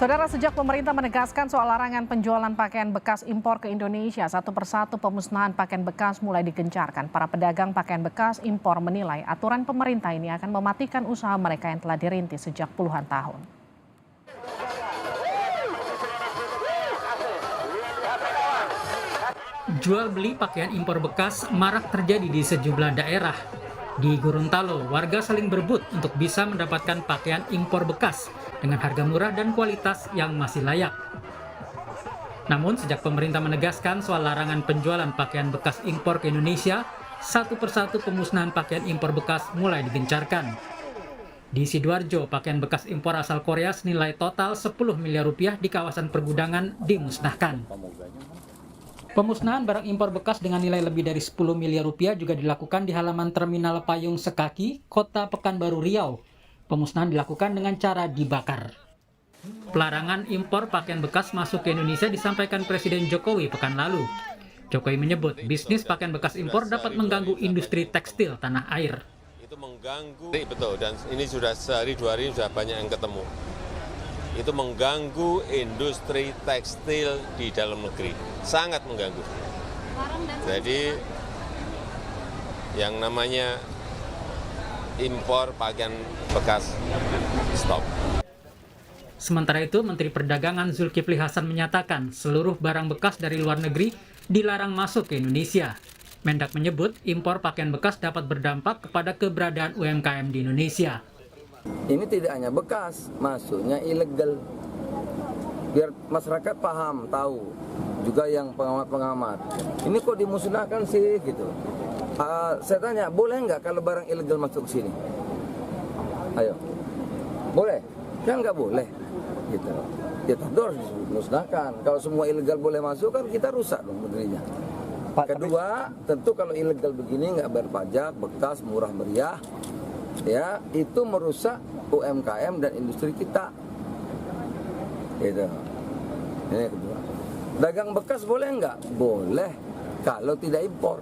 Saudara, sejak pemerintah menegaskan soal larangan penjualan pakaian bekas impor ke Indonesia, satu persatu pemusnahan pakaian bekas mulai digencarkan. Para pedagang pakaian bekas impor menilai aturan pemerintah ini akan mematikan usaha mereka yang telah dirintis sejak puluhan tahun. Jual beli pakaian impor bekas marak terjadi di sejumlah daerah. Di Gorontalo, warga saling berebut untuk bisa mendapatkan pakaian impor bekas dengan harga murah dan kualitas yang masih layak. Namun, sejak pemerintah menegaskan soal larangan penjualan pakaian bekas impor ke Indonesia, satu persatu pemusnahan pakaian impor bekas mulai digencarkan. Di Sidoarjo, pakaian bekas impor asal Korea senilai total 10 miliar rupiah di kawasan pergudangan dimusnahkan. Pemusnahan barang impor bekas dengan nilai lebih dari 10 miliar rupiah juga dilakukan di halaman Terminal Payung Sekaki, Kota Pekanbaru Riau. Pemusnahan dilakukan dengan cara dibakar. Pelarangan impor pakaian bekas masuk ke Indonesia disampaikan Presiden Jokowi pekan lalu. Jokowi menyebut bisnis pakaian bekas impor dapat mengganggu industri tekstil tanah air. Itu mengganggu, betul, dan ini sudah sehari dua hari sudah banyak yang ketemu. Itu mengganggu industri tekstil di dalam negeri, sangat mengganggu. Jadi yang namanya impor pakaian bekas stop. Sementara itu, Menteri Perdagangan Zulkifli Hasan menyatakan seluruh barang bekas dari luar negeri dilarang masuk ke Indonesia. Mendak menyebut impor pakaian bekas dapat berdampak kepada keberadaan UMKM di Indonesia. Ini tidak hanya bekas, masuknya ilegal. Biar masyarakat paham, tahu. Juga yang pengamat-pengamat. Ini kok dimusnahkan sih gitu. Saya tanya, boleh nggak kalau barang ilegal masuk ke sini? Ayo, boleh? Kan nggak boleh. Gitu. Kita harus dimusnahkan. Kalau semua ilegal boleh masuk kan kita rusak dong negerinya. Kedua, tentu kalau ilegal begini nggak bayar pajak, bekas, murah meriah. Ya, itu merusak UMKM dan industri kita. Gitu. Ini kedua. Dagang bekas boleh nggak? Boleh, kalau tidak impor.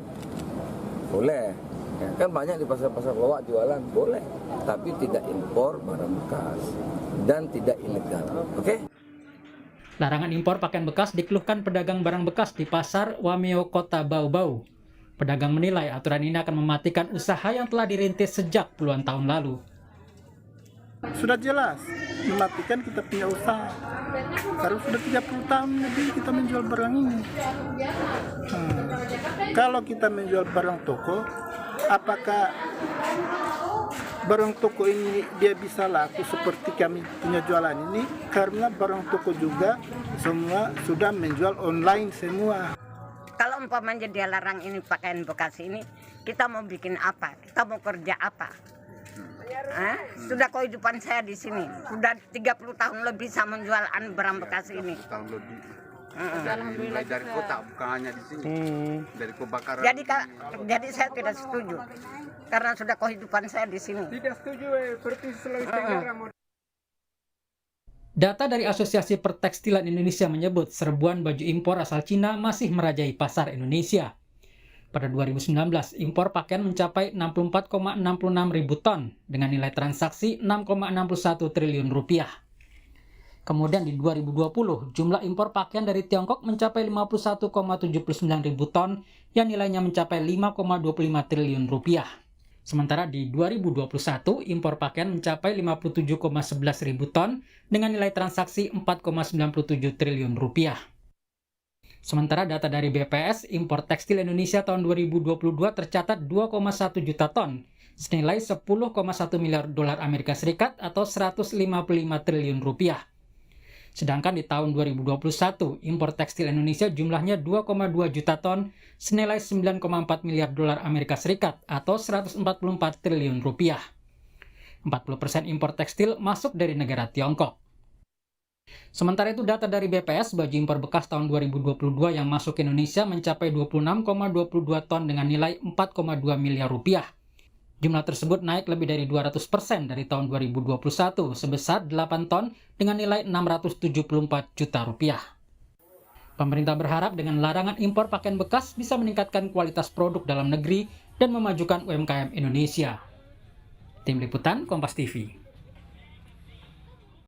Boleh. Ya, kan banyak di pasar-pasar lowak jualan, boleh. Tapi tidak impor barang bekas dan tidak ilegal. Oke? Larangan impor pakaian bekas dikeluhkan pedagang barang bekas di pasar Wameo Kota Bau-Bau. Pedagang menilai aturan ini akan mematikan usaha yang telah dirintis sejak puluhan tahun lalu. Sudah jelas, mematikan kita punya usaha. Karena sudah 30 tahun lebih kita menjual barang ini. Kalau kita menjual barang toko, apakah barang toko ini dia bisa laku seperti kami punya jualan ini? Karena barang toko juga semua sudah menjual online semua. Kalau umpamanya dia larang ini pakaian bekas ini, kita mau bikin apa? Kita mau kerja apa? Sudah kehidupan saya di sini, sudah 30 tahun lebih saya menjual barang bekas ini. Tahun lebih. Mulai dari kota, bukan hanya di sini. Dari kebakaran. Jadi saya tidak setuju, karena sudah kehidupan saya di sini. Tidak setuju, seperti Sulawesi Tenggara. Data dari Asosiasi Pertekstilan Indonesia menyebut serbuan baju impor asal Cina masih merajai pasar Indonesia. Pada 2019, impor pakaian mencapai 64,66 ribu ton dengan nilai transaksi 6,61 triliun rupiah. Kemudian di 2020, jumlah impor pakaian dari Tiongkok mencapai 51,79 ribu ton yang nilainya mencapai 5,25 triliun rupiah. Sementara di 2021, impor pakaian mencapai 57,11 ribu ton dengan nilai transaksi 4,97 triliun rupiah. Sementara data dari BPS, impor tekstil Indonesia tahun 2022 tercatat 2,1 juta ton, senilai 10,1 miliar dolar Amerika Serikat atau 155 triliun rupiah. Sedangkan di tahun 2021, impor tekstil Indonesia jumlahnya 2,2 juta ton, senilai 9,4 miliar dolar Amerika Serikat atau 144 triliun rupiah. 40% impor tekstil masuk dari negara Tiongkok. Sementara itu data dari BPS, baju impor bekas tahun 2022 yang masuk ke Indonesia mencapai 26,22 ton dengan nilai 4,2 miliar rupiah. Jumlah tersebut naik lebih dari 200% dari tahun 2021 sebesar 8 ton dengan nilai 674 juta rupiah. Pemerintah berharap dengan larangan impor pakaian bekas bisa meningkatkan kualitas produk dalam negeri dan memajukan UMKM Indonesia. Tim Liputan Kompas TV.